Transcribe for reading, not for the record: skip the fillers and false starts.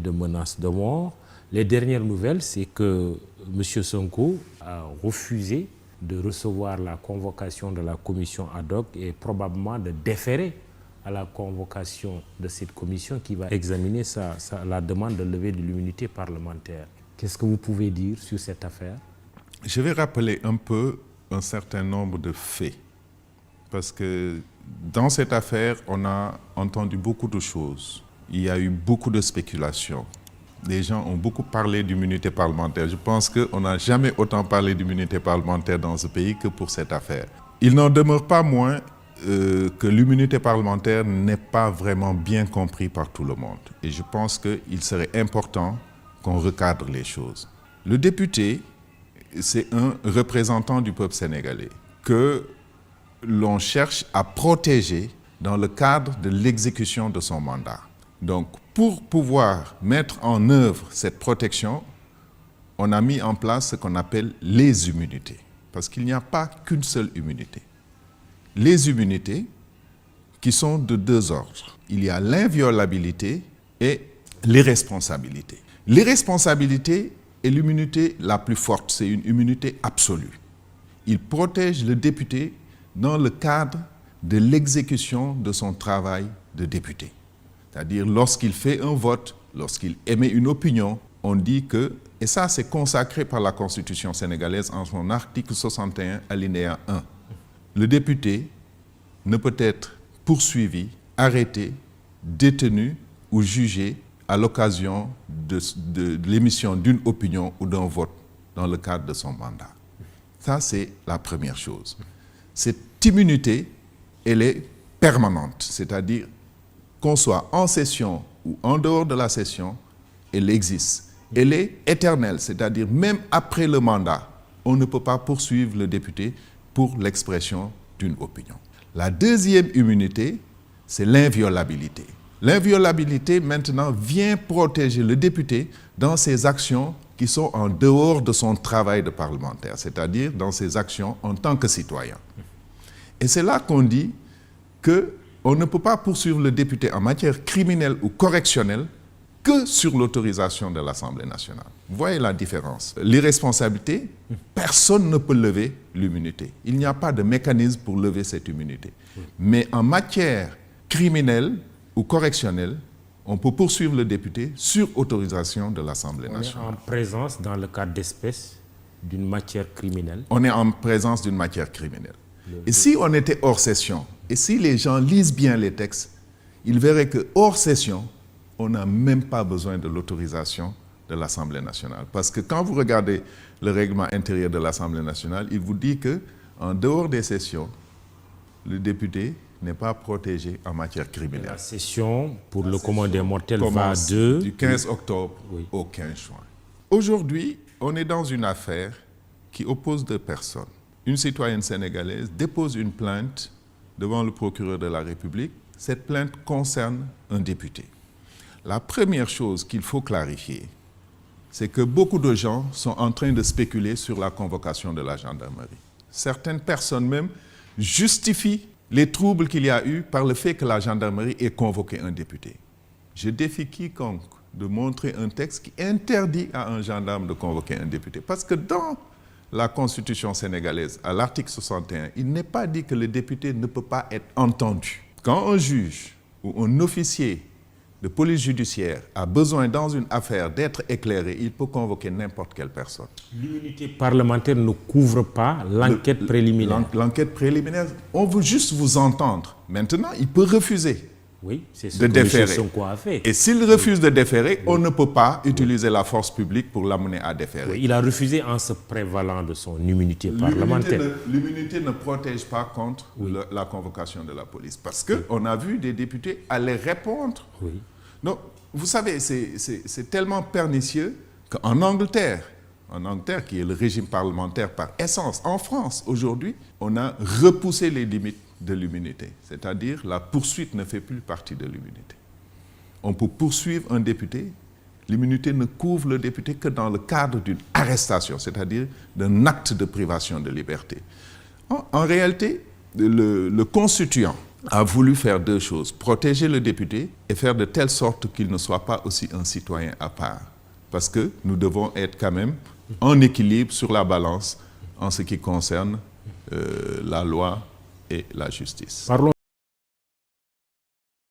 de menaces de mort. Les dernières nouvelles, c'est que M. Sonko a refusé de recevoir la convocation de la commission ad hoc et probablement de déférer à la convocation de cette commission qui va examiner la demande de levée de l'immunité parlementaire. Qu'est-ce que vous pouvez dire sur cette affaire? Je vais rappeler un peu un certain nombre de faits. Parce que dans cette affaire, on a entendu beaucoup de choses. Il y a eu beaucoup de spéculations. Les gens ont beaucoup parlé d'immunité parlementaire. Je pense qu'on n'a jamais autant parlé d'immunité parlementaire dans ce pays que pour cette affaire. Il n'en demeure pas moins que l'immunité parlementaire n'est pas vraiment bien comprise par tout le monde. Et je pense qu'il serait important qu'on recadre les choses. Le député, c'est un représentant du peuple sénégalais que l'on cherche à protéger dans le cadre de l'exécution de son mandat. Donc, pour pouvoir mettre en œuvre cette protection, on a mis en place ce qu'on appelle les immunités. Parce qu'il n'y a pas qu'une seule immunité. Les immunités qui sont de deux ordres. Il y a l'inviolabilité et l'irresponsabilité. L'irresponsabilité est l'immunité la plus forte, c'est une immunité absolue. Il protège le député dans le cadre de l'exécution de son travail de député. C'est-à-dire lorsqu'il fait un vote, lorsqu'il émet une opinion, on dit que, et ça c'est consacré par la Constitution sénégalaise en son article 61, alinéa 1, le député ne peut être poursuivi, arrêté, détenu ou jugé à l'occasion de l'émission d'une opinion ou d'un vote dans le cadre de son mandat. Ça, c'est la première chose. Cette immunité, elle est permanente, c'est-à-dire qu'on soit en session ou en dehors de la session, elle existe. Elle est éternelle, c'est-à-dire même après le mandat, on ne peut pas poursuivre le député pour l'expression d'une opinion. La deuxième immunité, c'est l'inviolabilité. L'inviolabilité, maintenant, vient protéger le député dans ses actions qui sont en dehors de son travail de parlementaire, c'est-à-dire dans ses actions en tant que citoyen. Et c'est là qu'on dit qu'on ne peut pas poursuivre le député en matière criminelle ou correctionnelle que sur l'autorisation de l'Assemblée nationale. Vous voyez la différence. L'irresponsabilité, personne ne peut lever l'immunité. Il n'y a pas de mécanisme pour lever cette immunité. Mais en matière criminelle ou correctionnelle, on peut poursuivre le député sur autorisation de l'Assemblée nationale. On est en présence, dans le cas d'espèce, d'une matière criminelle. On est en présence d'une matière criminelle. Et si on était hors session, et si les gens lisent bien les textes, ils verraient que hors session, on n'a même pas besoin de l'autorisation de l'Assemblée nationale. Parce que quand vous regardez le règlement intérieur de l'Assemblée nationale, il vous dit qu'en dehors des sessions, le député n'est pas protégé en matière criminelle. La session pour le commun des mortels va du 15 octobre au 15 juin. Aujourd'hui, on est dans une affaire qui oppose deux personnes. Une citoyenne sénégalaise dépose une plainte devant le procureur de la République. Cette plainte concerne un député. La première chose qu'il faut clarifier, c'est que beaucoup de gens sont en train de spéculer sur la convocation de la gendarmerie. Certaines personnes même justifient les troubles qu'il y a eu par le fait que la gendarmerie ait convoqué un député. Je défie quiconque de montrer un texte qui interdit à un gendarme de convoquer un député. Parce que dans la Constitution sénégalaise, à l'article 61, il n'est pas dit que le député ne peut pas être entendu. Quand un juge ou un officier de police judiciaire a besoin dans une affaire d'être éclairé, il peut convoquer n'importe quelle personne. L'immunité parlementaire ne couvre pas l'enquête préliminaire. L'enquête préliminaire, on veut juste vous entendre. Maintenant, il peut refuser. Oui, c'est ce de que déférer. M. Sonko a fait. Et s'il refuse de déférer, on ne peut pas utiliser la force publique pour l'amener à déférer. Oui, il a refusé en se prévalant de son immunité parlementaire. L'immunité ne protège pas contre la convocation de la police. Parce qu'on a vu des députés aller répondre. Oui. Donc, vous savez, c'est tellement pernicieux qu'en Angleterre, qui est le régime parlementaire par essence, en France, aujourd'hui, on a repoussé les limites de l'immunité. C'est-à-dire, la poursuite ne fait plus partie de l'immunité. On peut poursuivre un député, l'immunité ne couvre le député que dans le cadre d'une arrestation, c'est-à-dire d'un acte de privation de liberté. En réalité, le constituant a voulu faire deux choses. Protéger le député et faire de telle sorte qu'il ne soit pas aussi un citoyen à part. Parce que nous devons être quand même en équilibre sur la balance en ce qui concerne la loi et la justice. Parlons